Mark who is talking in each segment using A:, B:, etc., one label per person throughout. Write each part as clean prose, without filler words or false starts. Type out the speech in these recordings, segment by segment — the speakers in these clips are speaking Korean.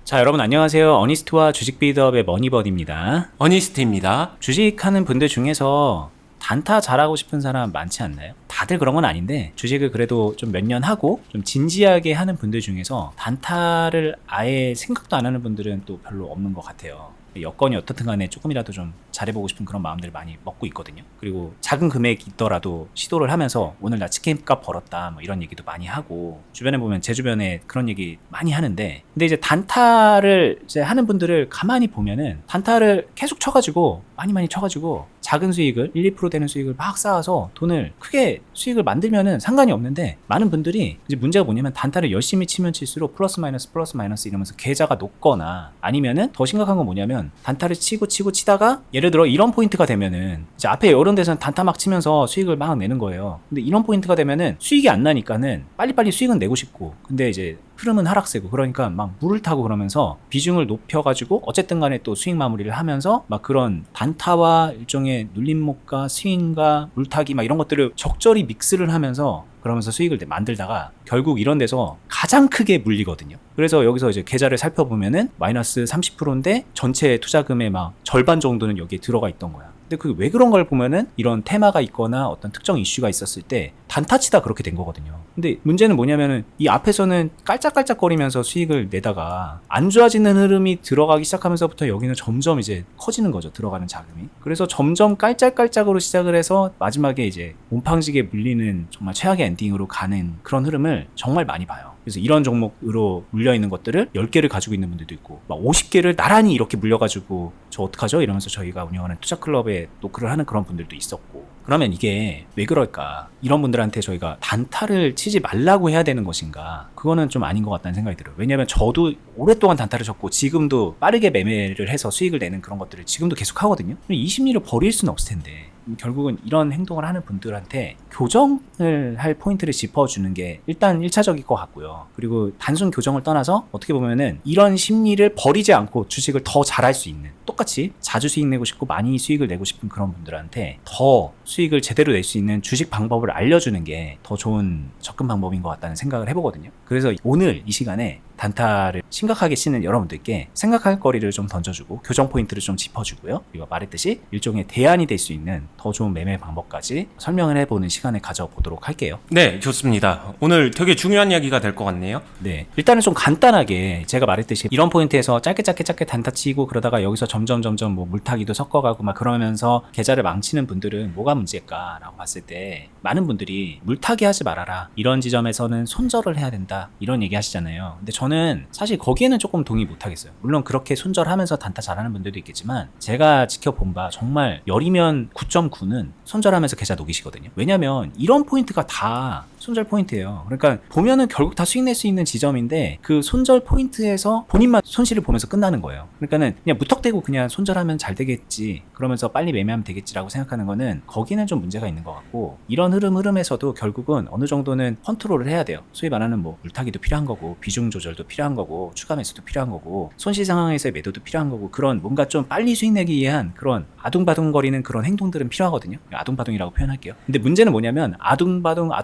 A: 자, 여러분 안녕하세요. 어니스트와 주식 빌드업의 머니버디입니다.
B: 어니스트입니다.
A: 주식하는 분들 중에서 단타 잘하고 싶은 사람 많지 않나요? 다들 그런 건 아닌데 주식을 그래도 좀 몇 년 하고 좀 진지하게 하는 분들 중에서 단타를 아예 생각도 안 하는 분들은 또 별로 없는 것 같아요. 여건이 어떻든 간에 조금이라도 좀 잘해보고 싶은 그런 마음들을 많이 먹고 있거든요. 그리고 작은 금액이 있더라도 시도를 하면서 오늘 나 치킨값 벌었다 뭐 이런 얘기도 많이 하고, 주변에 보면 제 주변에 그런 얘기 많이 하는데, 근데 이제 단타를 이제 하는 분들을 가만히 보면은 단타를 계속 쳐가지고 많이 쳐가지고 작은 수익을 1, 2% 되는 수익을 막 쌓아서 돈을 크게 수익을 만들면은 상관이 없는데, 많은 분들이 이제 문제가 뭐냐면 단타를 열심히 치면 칠수록 플러스 마이너스 이러면서 계좌가 녹거나, 아니면은 더 심각한 건 뭐냐면 단타를 치고 치다가 예를 들어 이런 포인트가 되면은 이제 앞에 이런 데서는 단타 막 치면서 수익을 막 내는 거예요. 근데 이런 포인트가 되면은 수익이 안 나니까는 빨리빨리 수익은 내고 싶고, 근데 이제 흐름은 하락세고, 그러니까 막 물을 타고 그러면서 비중을 높여가지고 어쨌든 간에 또 수익 마무리를 하면서 막 그런 단타와 일종의 눌림목과 스윙과 물타기 막 이런 것들을 적절히 믹스를 하면서 그러면서 수익을 만들다가 결국 이런 데서 가장 크게 물리거든요. 그래서 여기서 이제 계좌를 살펴보면은 마이너스 30%인데 전체 투자금의 막 절반 정도는 여기에 들어가 있던 거야. 근데 그게 왜 그런 걸 보면은 이런 테마가 있거나 어떤 특정 이슈가 있었을 때 단타치다 그렇게 된 거거든요. 근데 문제는 뭐냐면은 이 앞에서는 깔짝깔짝거리면서 수익을 내다가 안 좋아지는 흐름이 들어가기 시작하면서부터 여기는 점점 이제 커지는 거죠, 들어가는 자금이. 그래서 점점 깔짝깔짝으로 시작을 해서 마지막에 이제 몸팡지게 물리는 정말 최악의 엔딩으로 가는 그런 흐름을 정말 많이 봐요. 그래서 이런 종목으로 물려있는 것들을 10개를 가지고 있는 분들도 있고, 막 50개를 나란히 이렇게 물려가지고 저 어떡하죠? 이러면서 저희가 운영하는 투자클럽에 노크를 하는 그런 분들도 있었고. 그러면 이게 왜 그럴까? 이런 분들한테 저희가 단타를 치지 말라고 해야 되는 것인가? 그거는 좀 아닌 것 같다는 생각이 들어요. 왜냐하면 저도 오랫동안 단타를 쳤고 지금도 빠르게 매매를 해서 수익을 내는 그런 것들을 지금도 계속 하거든요. 이 심리를 버릴 수는 없을 텐데, 결국은 이런 행동을 하는 분들한테 교정을 할 포인트를 짚어주는 게 일단 1차적일 것 같고요. 그리고 단순 교정을 떠나서 어떻게 보면은 이런 심리를 버리지 않고 주식을 더 잘할 수 있는, 똑같이 자주 수익 내고 싶고 많이 수익을 내고 싶은 그런 분들한테 더 수익을 제대로 낼 수 있는 주식 방법을 알려주는 게 더 좋은 접근 방법인 것 같다는 생각을 해보거든요. 그래서 오늘 이 시간에 단타를 심각하게 치는 여러분들께 생각할 거리를 좀 던져주고 교정 포인트를 좀 짚어주고요. 그리고 말했듯이 일종의 대안이 될 수 있는 더 좋은 매매 방법까지 설명을 해보는 시간을 가져보도록 할게요.
B: 네, 좋습니다. 오늘 되게 중요한 이야기가 될 것 같네요.
A: 네, 일단은 좀 간단하게 제가 말했듯이 이런 포인트에서 짧게 단타 치고 그러다가 여기서 점점 뭐 물타기도 섞어가고 막 그러면서 계좌를 망치는 분들은 뭐가 문제일까라고 봤을 때, 많은 분들이 물타기 하지 말아라, 이런 지점에서는 손절을 해야 된다, 이런 얘기 하시잖아요. 근데 저는 사실 거기에는 조금 동의 못하겠어요. 물론 그렇게 손절하면서 단타 잘하는 분들도 있겠지만, 제가 지켜본 바 정말 열이면 9.9는 손절하면서 계좌 녹이시거든요. 왜냐면 이런 포인트가 다 손절 포인트예요. 그러니까 보면은 결국 다 수익 낼 수 있는 지점인데 그 손절 포인트에서 본인만 손실을 보면서 끝나는 거예요. 그러니까는 그냥 무턱대고 그냥 손절하면 잘 되겠지, 그러면서 빨리 매매하면 되겠지라고 생각하는 거는 거기는 좀 문제가 있는 것 같고, 이런 흐름에서도 결국은 어느 정도는 컨트롤을 해야 돼요. 소위 말하는 뭐 물타기도 필요한 거고, 비중 조절도 필요한 거고, 추가 매수도 필요한 거고, 손실 상황에서의 매도도 필요한 거고, 그런 뭔가 좀 빨리 수익 내기 위한 그런 아둥바둥거리는 그런 행동들은 필요하거든요. 아둥바둥이라고 표현할게요. 근데 문제는 뭐냐면 아둥바둥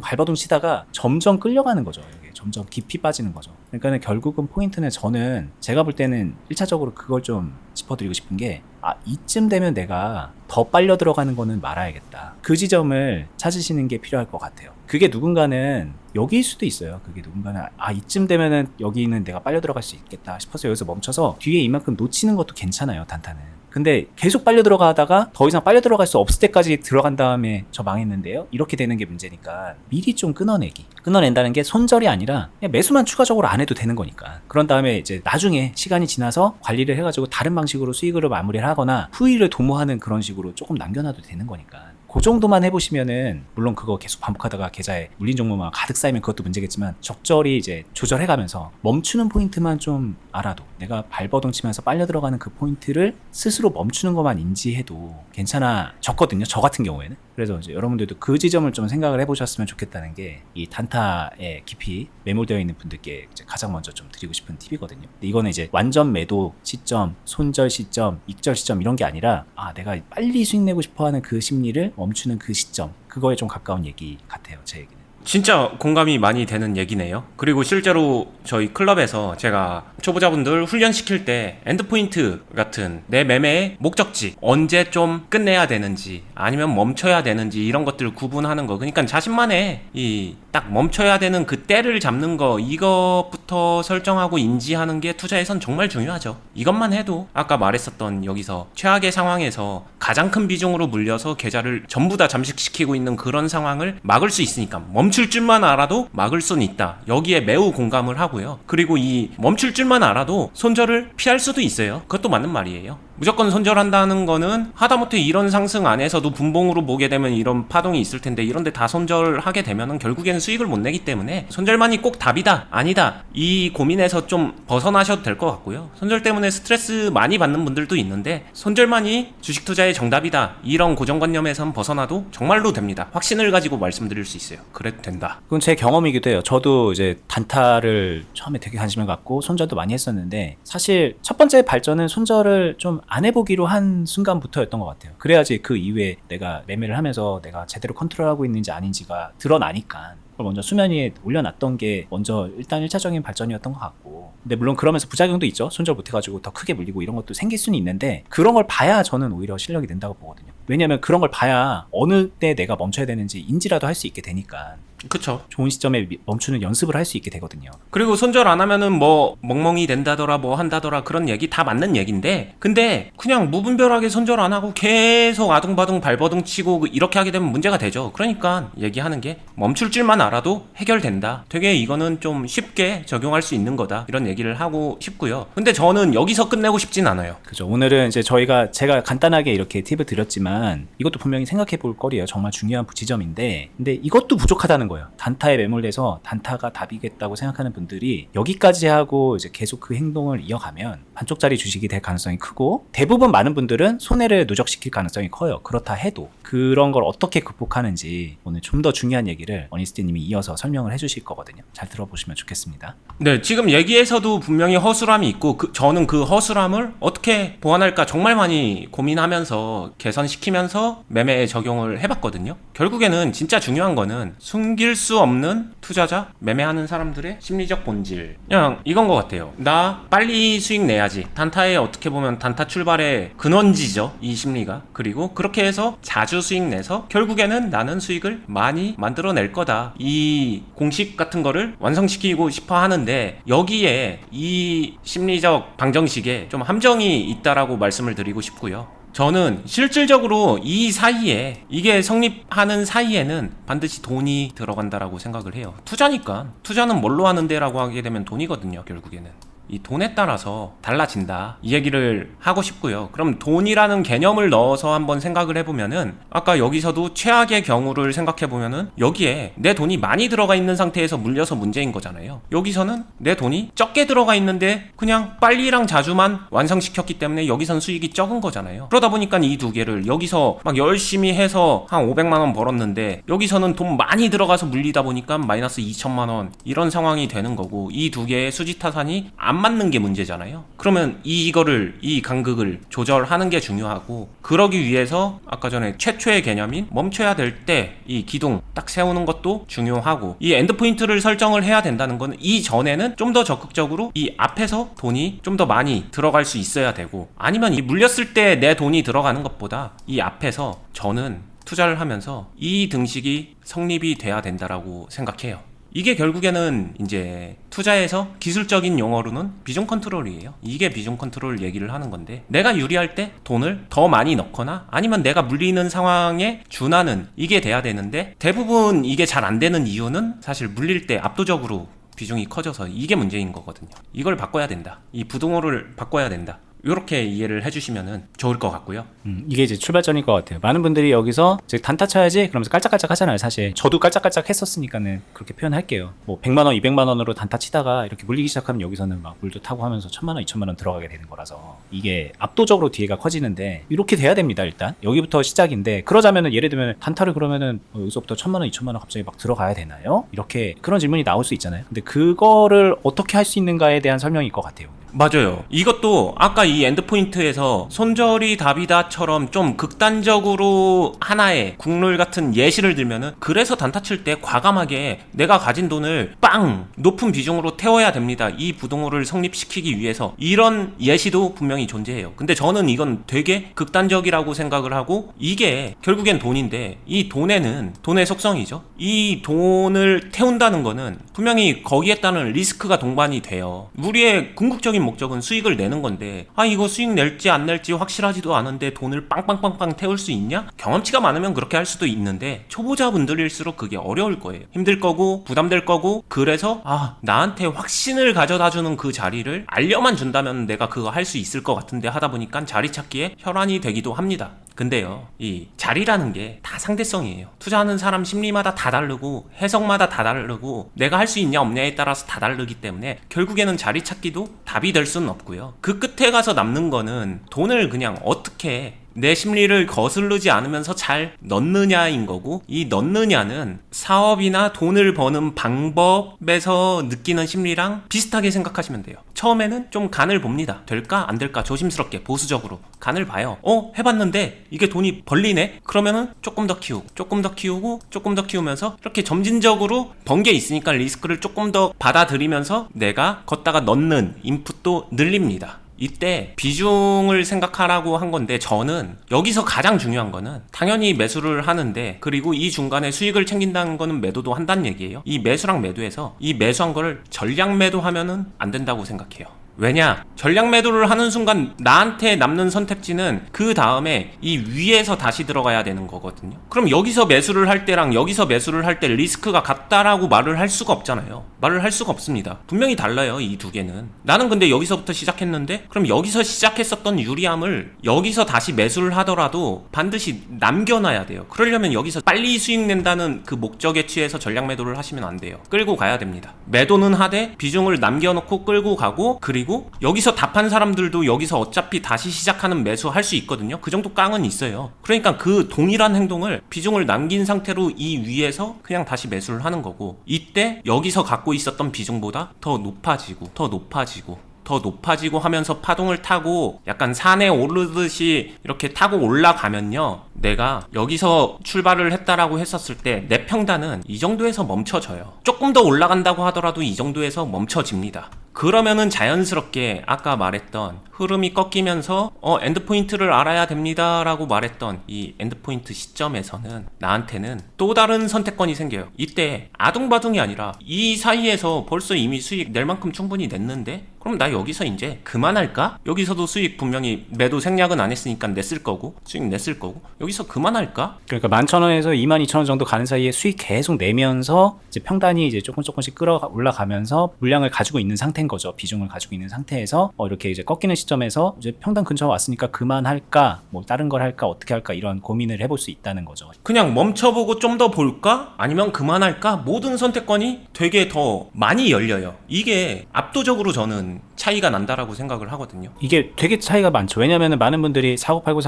A: 발바둥 치다가 점점 끌려가는 거죠. 이게 점점 깊이 빠지는 거죠. 그러니까 결국은 포인트는, 저는 제가 볼 때는 1차적으로 그걸 좀 짚어드리고 싶은 게, 이쯤 되면 내가 더 빨려 들어가는 거는 말아야겠다, 그 지점을 찾으시는 게 필요할 것 같아요. 그게 누군가는 여기일 수도 있어요. 그게 누군가는 이쯤 되면은 여기는 내가 빨려 들어갈 수 있겠다 싶어서 여기서 멈춰서 뒤에 이만큼 놓치는 것도 괜찮아요, 단타는. 근데 계속 빨려 들어가다가 더 이상 빨려 들어갈 수 없을 때까지 들어간 다음에 저 망했는데요, 이렇게 되는 게 문제니까 미리 좀 끊어낸다는 게 손절이 아니라 그냥 매수만 추가적으로 안 해도 되는 거니까. 그런 다음에 이제 나중에 시간이 지나서 관리를 해가지고 다른 방식으로 수익으로 마무리를 하거나 후위를 도모하는 그런 식으로 조금 남겨놔도 되는 거니까. 그 정도만 해보시면은, 물론 그거 계속 반복하다가 계좌에 물린 종목만 가득 쌓이면 그것도 문제겠지만, 적절히 이제 조절해가면서 멈추는 포인트만 좀 알아도, 내가 발버둥 치면서 빨려 들어가는 그 포인트를 스스로 멈추는 것만 인지해도 괜찮아졌거든요, 저 같은 경우에는. 그래서 이제 여러분들도 그 지점을 좀 생각을 해보셨으면 좋겠다는 게 이 단타에 깊이 매몰되어 있는 분들께 이제 가장 먼저 좀 드리고 싶은 팁이거든요. 근데 이거는 이제 완전 매도 시점, 손절 시점, 익절 시점 이런 게 아니라, 내가 빨리 수익 내고 싶어하는 그 심리를 멈추는 그 시점, 그거에 좀 가까운 얘기 같아요, 제 얘기는.
B: 진짜 공감이 많이 되는 얘기네요. 그리고 실제로 저희 클럽에서 제가 초보자분들 훈련시킬 때 엔드포인트 같은 내 매매의 목적지, 언제 좀 끝내야 되는지 아니면 멈춰야 되는지 이런 것들을 구분하는 거, 그러니까 자신만의 이 딱 멈춰야 되는 그 때를 잡는 거, 이것부터 설정하고 인지하는 게 투자에선 정말 중요하죠. 이것만 해도 아까 말했었던 여기서 최악의 상황에서 가장 큰 비중으로 물려서 계좌를 전부 다 잠식시키고 있는 그런 상황을 막을 수 있으니까, 멈출 줄만 알아도 막을 수는 있다. 여기에 매우 공감을 하고요. 그리고 이 멈출 줄만 알아도 손절을 피할 수도 있어요. 그것도 맞는 말이에요. 무조건 손절한다는 거는 하다못해 이런 상승 안에서도 분봉으로 보게 되면 이런 파동이 있을 텐데, 이런데 다 손절하게 되면은 결국에는 수익을 못 내기 때문에 손절만이 꼭 답이다 아니다, 이 고민에서 좀 벗어나셔도 될 것 같고요. 손절 때문에 스트레스 많이 받는 분들도 있는데 손절만이 주식 투자의 정답이다, 이런 고정관념에선 벗어나도 정말로 됩니다. 확신을 가지고 말씀드릴 수 있어요. 그래도 된다.
A: 그건 제 경험이기도 해요. 저도 이제 단타를 처음에 되게 관심을 갖고 손절도 많이 했었는데, 사실 첫 번째 발전은 손절을 좀 안 해보기로 한 순간부터였던 것 같아요. 그래야지 그 이후에 내가 매매를 하면서 내가 제대로 컨트롤하고 있는지 아닌지가 드러나니까 그걸 먼저 수면 위에 올려놨던 게 먼저 일단 1차적인 발전이었던 것 같고, 근데 물론 그러면서 부작용도 있죠. 손절 못해가지고 더 크게 물리고 이런 것도 생길 수는 있는데, 그런 걸 봐야 저는 오히려 실력이 된다고 보거든요. 왜냐면 그런 걸 봐야 어느 때 내가 멈춰야 되는지 인지라도 할 수 있게 되니까
B: 그쵸.
A: 좋은 시점에 멈추는 연습을 할 수 있게 되거든요.
B: 그리고 손절 안 하면은 뭐 멍멍이 된다더라 뭐 한다더라, 그런 얘기 다 맞는 얘기인데, 근데 그냥 무분별하게 손절 안 하고 계속 아둥바둥 발버둥 치고 이렇게 하게 되면 문제가 되죠. 그러니까 얘기하는 게 멈출 줄만 알아도 해결된다. 되게 이거는 좀 쉽게 적용할 수 있는 거다, 이런 얘기를 하고 싶고요. 근데 저는 여기서 끝내고 싶진 않아요.
A: 그죠. 오늘은 이제 제가 간단하게 이렇게 팁을 드렸지만 이것도 분명히 생각해 볼 거리예요. 정말 중요한 지점인데, 근데 이것도 부족하다는 거예요. 단타에 매몰돼서 단타가 답이겠다고 생각하는 분들이 여기까지 하고 이제 계속 그 행동을 이어가면 반쪽짜리 주식이 될 가능성이 크고, 대부분 많은 분들은 손해를 누적시킬 가능성이 커요. 그렇다 해도 그런 걸 어떻게 극복하는지 오늘 좀 더 중요한 얘기를 어니스티님이 이어서 설명을 해주실 거거든요. 잘 들어보시면 좋겠습니다.
B: 네, 지금 얘기에서도 분명히 허술함이 있고, 저는 그 허술함을 어떻게 보완할까 정말 많이 고민하면서 개선시키면서 매매에 적용을 해봤거든요. 결국에는 진짜 중요한 거는 숨길 수 없는 투자자, 매매하는 사람들의 심리적 본질, 그냥 이건 것 같아요. 나 빨리 수익 내야지. 단타에 어떻게 보면 단타 출발의 근원지죠, 이 심리가. 그리고 그렇게 해서 자주 수익 내서 결국에는 나는 수익을 많이 만들어낼 거다, 이 공식 같은 거를 완성시키고 싶어 하는데, 여기에 이 심리적 방정식에 좀 함정이 있다라고 말씀을 드리고 싶고요. 저는 실질적으로 이 사이에, 이게 성립하는 사이에는 반드시 돈이 들어간다라고 생각을 해요. 투자니까. 투자는 뭘로 하는데 라고 하게 되면 돈이거든요, 결국에는. 이 돈에 따라서 달라진다, 이 얘기를 하고 싶고요. 그럼 돈이라는 개념을 넣어서 한번 생각을 해보면은, 아까 여기서도 최악의 경우를 생각해보면은 여기에 내 돈이 많이 들어가 있는 상태에서 물려서 문제인 거잖아요. 여기서는 내 돈이 적게 들어가 있는데 그냥 빨리랑 자주만 완성시켰기 때문에 여기선 수익이 적은 거잖아요. 그러다 보니까 이 두 개를 여기서 막 열심히 해서 한 500만원 벌었는데 여기서는 돈 많이 들어가서 물리다 보니까 마이너스 2천만원, 이런 상황이 되는 거고, 이 두 개의 수지타산이 안 맞는 게 문제잖아요. 그러면 이 간극을 조절하는 게 중요하고, 그러기 위해서 아까 전에 최초의 개념인 멈춰야 될 때 이 기둥 딱 세우는 것도 중요하고, 이 엔드포인트를 설정을 해야 된다는 건 이 전에는 좀 더 적극적으로 이 앞에서 돈이 좀 더 많이 들어갈 수 있어야 되고, 아니면 이 물렸을 때 내 돈이 들어가는 것보다 이 앞에서 저는 투자를 하면서 이 등식이 성립이 돼야 된다라고 생각해요. 이게 결국에는 이제 투자에서 기술적인 용어로는 비중 컨트롤이에요. 이게 비중 컨트롤 얘기를 하는 건데, 내가 유리할 때 돈을 더 많이 넣거나 아니면 내가 물리는 상황에 준하는, 이게 돼야 되는데, 대부분 이게 잘 안 되는 이유는 사실 물릴 때 압도적으로 비중이 커져서 이게 문제인 거거든요. 이걸 바꿔야 된다. 이 부등호를 바꿔야 된다. 이렇게 이해를 해주시면 좋을 것 같고요.
A: 이게 이제 출발점일 것 같아요. 많은 분들이 여기서 단타 쳐야지 그러면서 깔짝깔짝 하잖아요. 사실 저도 깔짝깔짝 했었으니까는 그렇게 표현할게요. 뭐 100만원 200만원으로 단타 치다가 이렇게 물리기 시작하면 여기서는 막 물도 타고 하면서 1000만원 2000만원 들어가게 되는 거라서 이게 압도적으로 뒤에가 커지는데, 이렇게 돼야 됩니다. 일단 여기부터 시작인데, 그러자면은 예를 들면 단타를 그러면은 여기서부터 1000만원 2000만원 갑자기 막 들어가야 되나요? 이렇게 그런 질문이 나올 수 있잖아요. 근데 그거를 어떻게 할 수 있는가에 대한 설명일 것 같아요.
B: 맞아요. 이것도 아까 이 엔드포인트에서 손절이 답이다처럼 좀 극단적으로 하나의 국룰 같은 예시를 들면은, 그래서 단타 칠 때 과감하게 내가 가진 돈을 빵 높은 비중으로 태워야 됩니다, 이 부동호를 성립시키기 위해서, 이런 예시도 분명히 존재해요. 근데 저는 이건 되게 극단적이라고 생각을 하고, 이게 결국엔 돈인데 이 돈에는 돈의 속성이죠. 이 돈을 태운다는 거는 분명히 거기에 따른 리스크가 동반이 돼요. 우리의 궁극적인 목적은 수익을 내는 건데, 이거 수익 낼지 안 낼지 확실하지도 않은데 돈을 빵빵빵빵 태울 수 있냐? 경험치가 많으면 그렇게 할 수도 있는데 초보자분들일수록 그게 어려울 거예요. 힘들 거고 부담될 거고, 그래서 나한테 확신을 가져다주는 그 자리를 알려만 준다면 내가 그거 할 수 있을 것 같은데 하다 보니까 자리 찾기에 혈안이 되기도 합니다. 근데요, 이 자리라는 게 다 상대성이에요. 투자하는 사람 심리마다 다 다르고 해석마다 다 다르고 내가 할 수 있냐 없냐에 따라서 다 다르기 때문에 결국에는 자리 찾기도 답이 될 수는 없고요. 그 끝에 가서 남는 거는 돈을 그냥 어떻게 내 심리를 거스르지 않으면서 잘 넣느냐인 거고, 이 넣느냐는 사업이나 돈을 버는 방법에서 느끼는 심리랑 비슷하게 생각하시면 돼요. 처음에는 좀 간을 봅니다. 될까 안 될까 조심스럽게 보수적으로 간을 봐요. 해봤는데 이게 돈이 벌리네? 그러면은 조금 더 키우고 조금 더 키우고 조금 더 키우면서 이렇게 점진적으로 번 게 있으니까 리스크를 조금 더 받아들이면서 내가 걷다가 넣는 인풋도 늘립니다. 이때 비중을 생각하라고 한 건데, 저는 여기서 가장 중요한 거는 당연히 매수를 하는데, 그리고 이 중간에 수익을 챙긴다는 거는 매도도 한다는 얘기예요. 이 매수랑 매도에서 이 매수한 거를 전량 매도하면은 안 된다고 생각해요. 왜냐? 전량 매도를 하는 순간 나한테 남는 선택지는 그 다음에 이 위에서 다시 들어가야 되는 거거든요. 그럼 여기서 매수를 할 때랑 여기서 매수를 할 때 리스크가 같다라고 말을 할 수가 없잖아요. 말을 할 수가 없습니다. 분명히 달라요, 이 두 개는. 나는 근데 여기서부터 시작했는데, 그럼 여기서 시작했었던 유리함을 여기서 다시 매수를 하더라도 반드시 남겨놔야 돼요. 그러려면 여기서 빨리 수익 낸다는 그 목적에 취해서 전량 매도를 하시면 안 돼요. 끌고 가야 됩니다. 매도는 하되 비중을 남겨놓고 끌고 가고, 그리고 여기서 답한 사람들도 여기서 어차피 다시 시작하는 매수 할 수 있거든요. 그 정도 깡은 있어요. 그러니까 그 동일한 행동을 비중을 남긴 상태로 이 위에서 그냥 다시 매수를 하는 거고, 이때 여기서 갖고 있었던 비중보다 더 높아지고 더 높아지고 더 높아지고 하면서 파동을 타고 약간 산에 오르듯이 이렇게 타고 올라가면요, 내가 여기서 출발을 했다라고 했었을 때 내 평단은 이 정도에서 멈춰져요. 조금 더 올라간다고 하더라도 이 정도에서 멈춰집니다. 그러면은 자연스럽게 아까 말했던 흐름이 꺾이면서 엔드포인트를 알아야 됩니다 라고 말했던 이 엔드포인트 시점에서는 나한테는 또 다른 선택권이 생겨요. 이때 아둥바둥이 아니라 이 사이에서 벌써 이미 수익 낼 만큼 충분히 냈는데, 그럼 나 여기서 이제 그만할까? 여기서도 수익 분명히 매도 생략은 안 했으니까 냈을 거고 수익 냈을 거고, 여기서 그만할까?
A: 그러니까 11,000원에서 22,000원 정도 가는 사이에 수익 계속 내면서 이제 평단이 이제 조금씩 올라가면서 물량을 가지고 있는 상태인 거죠. 비중을 가지고 있는 상태에서 이렇게 이제 꺾이는 시점에서 이제 평단 근처 왔으니까 그만할까, 뭐 다른 걸 할까, 어떻게 할까, 이런 고민을 해볼 수 있다는 거죠.
B: 그냥 멈춰보고 좀 더 볼까? 아니면 그만할까? 모든 선택권이 되게 더 많이 열려요. 이게 압도적으로 저는 차이가 난다라고 생각을 하거든요.
A: 이게 되게 차이가 많죠. 왜냐면은 많은 분들이 사고 팔고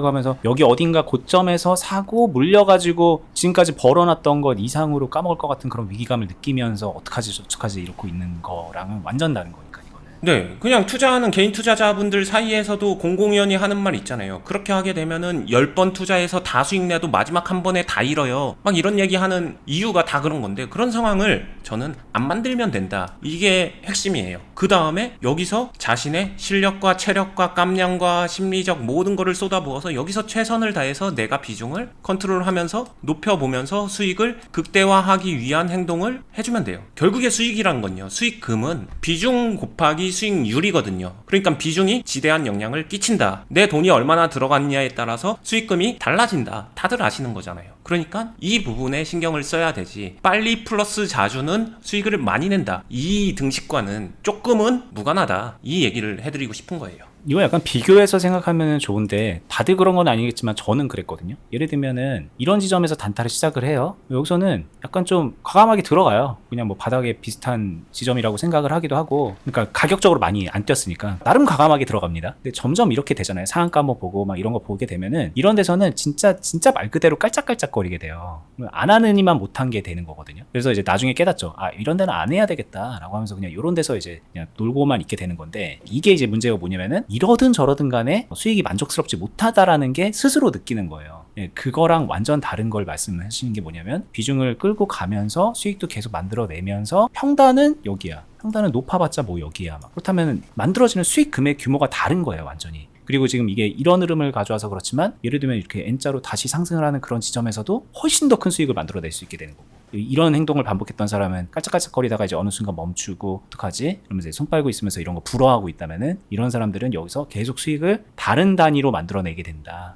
A: 하면서 여기 어딘가 고점에서 사고 물려가지고 지금까지 벌어놨던 것 이상으로 까먹을 것 같은 그런 위기감을 느끼면서 어떡하지 이러고 있는 거랑은 완전 다른 거니까.
B: 네, 그냥 투자하는 개인 투자자분들 사이에서도 공공연히 하는 말 있잖아요. 그렇게 하게 되면은 10번 투자해서 다 수익 내도 마지막 한 번에 다 잃어요. 막 이런 얘기하는 이유가 다 그런 건데, 그런 상황을 저는 안 만들면 된다. 이게 핵심이에요. 그 다음에 여기서 자신의 실력과 체력과 깜냥과 심리적 모든 거를 쏟아부어서 여기서 최선을 다해서 내가 비중을 컨트롤하면서 높여보면서 수익을 극대화하기 위한 행동을 해주면 돼요. 결국에 수익이란 건요, 수익금은 비중 곱하기 수익률이거든요. 그러니까 비중이 지대한 영향을 끼친다. 내 돈이 얼마나 들어갔냐에 따라서 수익금이 달라진다. 다들 아시는 거잖아요. 그러니까 이 부분에 신경을 써야 되지, 빨리 플러스 자주는 수익을 많이 낸다, 이 등식과는 조금은 무관하다, 이 얘기를 해드리고 싶은 거예요.
A: 이거 약간 비교해서 생각하면 좋은데 다들 그런 건 아니겠지만 저는 그랬거든요. 예를 들면은 이런 지점에서 단타를 시작을 해요. 여기서는 약간 좀 과감하게 들어가요. 그냥 뭐 바닥에 비슷한 지점이라고 생각을 하기도 하고, 그러니까 가격적으로 많이 안 뛰었으니까 나름 과감하게 들어갑니다. 근데 점점 이렇게 되잖아요. 상한가 뭐 보고 막 이런 거 보게 되면은 이런 데서는 진짜 말 그대로 깔짝깔짝거리게 돼요. 안 하느니만 못한 게 되는 거거든요. 그래서 이제 나중에 깨닫죠. 아, 이런 데는 안 해야 되겠다라고 하면서 그냥 이런 데서 이제 그냥 놀고만 있게 되는 건데, 이게 이제 문제가 뭐냐면은 이러든 저러든 간에 수익이 만족스럽지 못하다라는 게 스스로 느끼는 거예요. 예, 그거랑 완전 다른 걸 말씀하시는 게 뭐냐면 비중을 끌고 가면서 수익도 계속 만들어내면서 평단은 여기야. 평단은 높아봤자 뭐 여기야. 막 그렇다면 만들어지는 수익 금액 규모가 다른 거예요, 완전히. 그리고 지금 이게 이런 흐름을 가져와서 그렇지만 예를 들면 이렇게 N자로 다시 상승을 하는 그런 지점에서도 훨씬 더 큰 수익을 만들어낼 수 있게 되는 거고, 이런 행동을 반복했던 사람은 깔짝깔짝거리다가 이제 어느 순간 멈추고 어떡하지? 그러면서 손 빨고 있으면서 이런 거 부러워하고 있다면은 이런 사람들은 여기서 계속 수익을 다른 단위로 만들어내게 된다.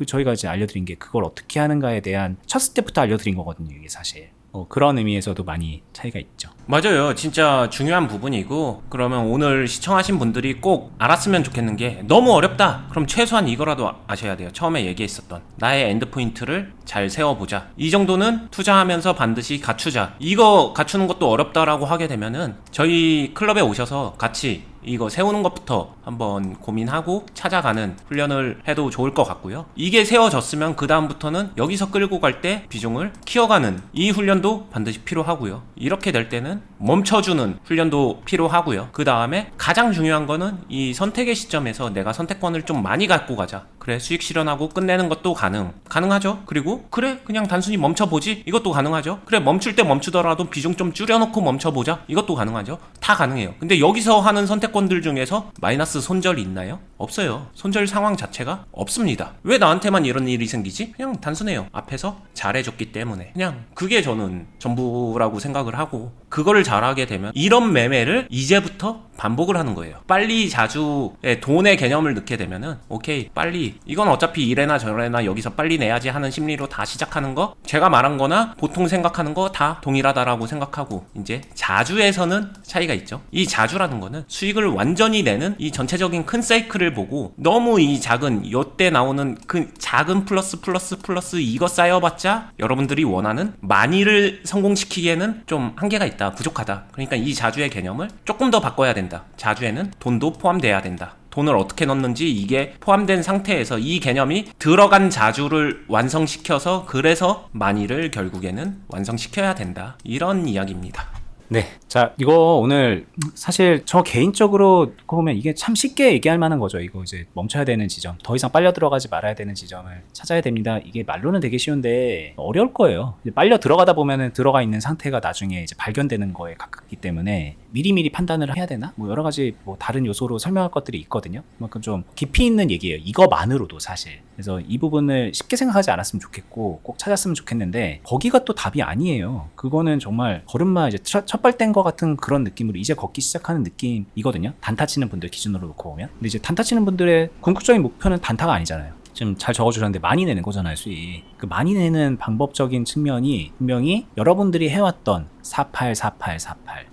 A: 저희가 이제 알려드린 게 그걸 어떻게 하는가에 대한 첫 스텝부터 알려드린 거거든요, 이게 사실. 그런 의미에서도 많이 차이가 있죠.
B: 맞아요. 진짜 중요한 부분이고, 그러면 오늘 시청하신 분들이 꼭 알았으면 좋겠는 게, 너무 어렵다 그럼 최소한 이거라도 아셔야 돼요. 처음에 얘기했었던 나의 엔드포인트를 잘 세워보자, 이 정도는 투자하면서 반드시 갖추자. 이거 갖추는 것도 어렵다라고 하게 되면은 저희 클럽에 오셔서 같이 이거 세우는 것부터 한번 고민하고 찾아가는 훈련을 해도 좋을 것 같고요. 이게 세워졌으면 그 다음부터는 여기서 끌고 갈 때 비중을 키워가는 이 훈련도 반드시 필요하고요. 이렇게 될 때는 멈춰주는 훈련도 필요하고요. 그 다음에 가장 중요한 거는 이 선택의 시점에서 내가 선택권을 좀 많이 갖고 가자. 그래, 수익 실현하고 끝내는 것도 가능하죠. 그리고 그래, 그냥 단순히 멈춰보지, 이것도 가능하죠. 그래, 멈출 때 멈추더라도 비중 좀 줄여놓고 멈춰보자, 이것도 가능하죠. 다 가능해요. 근데 여기서 하는 선택권들 중에서 마이너스 손절이 있나요? 없어요. 손절 상황 자체가 없습니다. 왜 나한테만 이런 일이 생기지? 그냥 단순해요. 앞에서 잘해줬기 때문에. 그냥 그게 저는 전부라고 생각을 하고, 그거를 잘하게 되면 이런 매매를 이제부터 반복을 하는 거예요. 빨리 자주의 돈의 개념을 넣게 되면은 오케이, 빨리, 이건 어차피 이래나 저래나 여기서 빨리 내야지 하는 심리로 다 시작하는 거, 제가 말한 거나 보통 생각하는 거 다 동일하다라고 생각하고, 이제 자주에서는 차이가 있죠. 이 자주라는 거는 수익을 완전히 내는 이 전체적인 큰 사이클을 보고, 너무 이 작은 요때 나오는 그 작은 플러스 이거 쌓여봤자 여러분들이 원하는 많이를 성공시키기에는 좀 한계가 있다, 부족하다. 그러니까 이 자주의 개념을 조금 더 바꿔야 된다. 자주에는 돈도 포함돼야 된다. 돈을 어떻게 넣는지 이게 포함된 상태에서 이 개념이 들어간 자주를 완성시켜서, 그래서 많이를 결국에는 완성시켜야 된다. 이런 이야기입니다.
A: 네. 자, 이거 오늘 사실 저 개인적으로 듣고 보면 이게 참 쉽게 얘기할 만한 거죠. 이거 이제 멈춰야 되는 지점, 더 이상 빨려 들어가지 말아야 되는 지점을 찾아야 됩니다. 이게 말로는 되게 쉬운데 어려울 거예요. 이제 빨려 들어가다 보면은 들어가 있는 상태가 나중에 이제 발견되는 거에 가깝기 때문에 미리미리 판단을 해야 되나? 뭐 여러 가지 뭐 다른 요소로 설명할 것들이 있거든요. 그만큼 좀 깊이 있는 얘기예요. 이거만으로도 사실. 그래서 이 부분을 쉽게 생각하지 않았으면 좋겠고 꼭 찾았으면 좋겠는데, 거기가 또 답이 아니에요. 그거는 정말 걸음마 이제 첫발뗀 것 같은 그런 느낌으로 이제 걷기 시작하는 느낌이거든요. 단타 치는 분들 기준으로 놓고 보면. 근데 이제 단타 치는 분들의 궁극적인 목표는 단타가 아니잖아요. 지금 잘 적어주셨는데 많이 내는 거잖아요, 수익. 그 많이 내는 방법적인 측면이 분명히 여러분들이 해왔던 48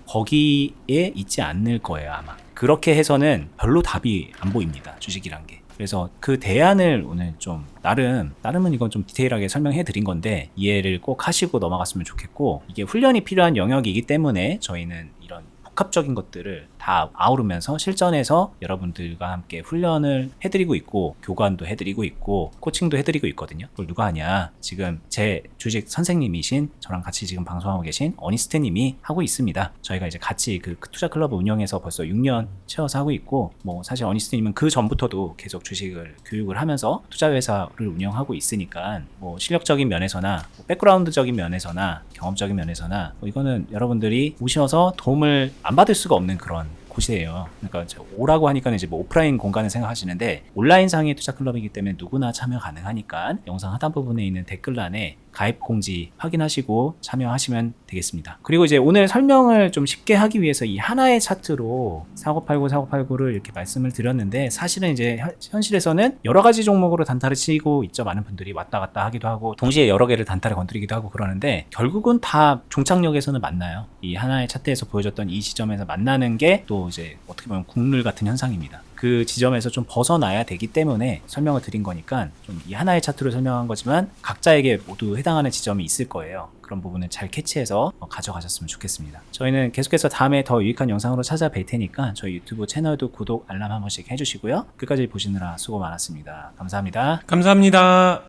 A: 거기에 있지 않을 거예요, 아마. 그렇게 해서는 별로 답이 안 보입니다, 주식이란 게. 그래서 그 대안을 오늘 좀 나름은 이건 좀 디테일하게 설명해 드린 건데 이해를 꼭 하시고 넘어갔으면 좋겠고, 이게 훈련이 필요한 영역이기 때문에 저희는 이런 복합적인 것들을 다 아우르면서 실전에서 여러분들과 함께 훈련을 해드리고 있고, 교관도 해드리고 있고, 코칭도 해드리고 있거든요. 그걸 누가 하냐? 지금 제 주식 선생님이신, 저랑 같이 지금 방송하고 계신 어니스트님이 하고 있습니다. 저희가 이제 같이 그 투자 클럽을 운영해서 벌써 6년 채워서 하고 있고, 뭐 사실 어니스트님은 그 전부터도 계속 주식을 교육을 하면서 투자 회사를 운영하고 있으니까 뭐 실력적인 면에서나 뭐 백그라운드적인 면에서나 경험적인 면에서나 뭐 이거는 여러분들이 오셔서 도움을 안 받을 수가 없는 그런 곳이에요. 그러니까 오라고 하니까 이제 뭐 오프라인 공간을 생각하시는데, 온라인상의 투자 클럽이기 때문에 누구나 참여 가능하니까 영상 하단 부분에 있는 댓글란에 가입 공지 확인하시고 참여하시면 되겠습니다. 그리고 이제 오늘 설명을 좀 쉽게 하기 위해서 이 하나의 차트로 4989를 이렇게 말씀을 드렸는데, 사실은 이제 현실에서는 여러 가지 종목으로 단타를 치고 있죠. 많은 분들이 왔다 갔다 하기도 하고 동시에 여러 개를 단타를 건드리기도 하고 그러는데, 결국은 다 종착역에서는 만나요. 이 하나의 차트에서 보여줬던 이 지점에서 만나는 게 또 이제 어떻게 보면 국룰 같은 현상입니다. 그 지점에서 좀 벗어나야 되기 때문에 설명을 드린 거니까 좀 이 하나의 차트로 설명한 거지만 각자에게 모두 해당하는 지점이 있을 거예요. 그런 부분을 잘 캐치해서 가져가셨으면 좋겠습니다. 저희는 계속해서 다음에 더 유익한 영상으로 찾아뵐 테니까 저희 유튜브 채널도 구독, 알람 한 번씩 해주시고요. 끝까지 보시느라 수고 많았습니다. 감사합니다.
B: 감사합니다.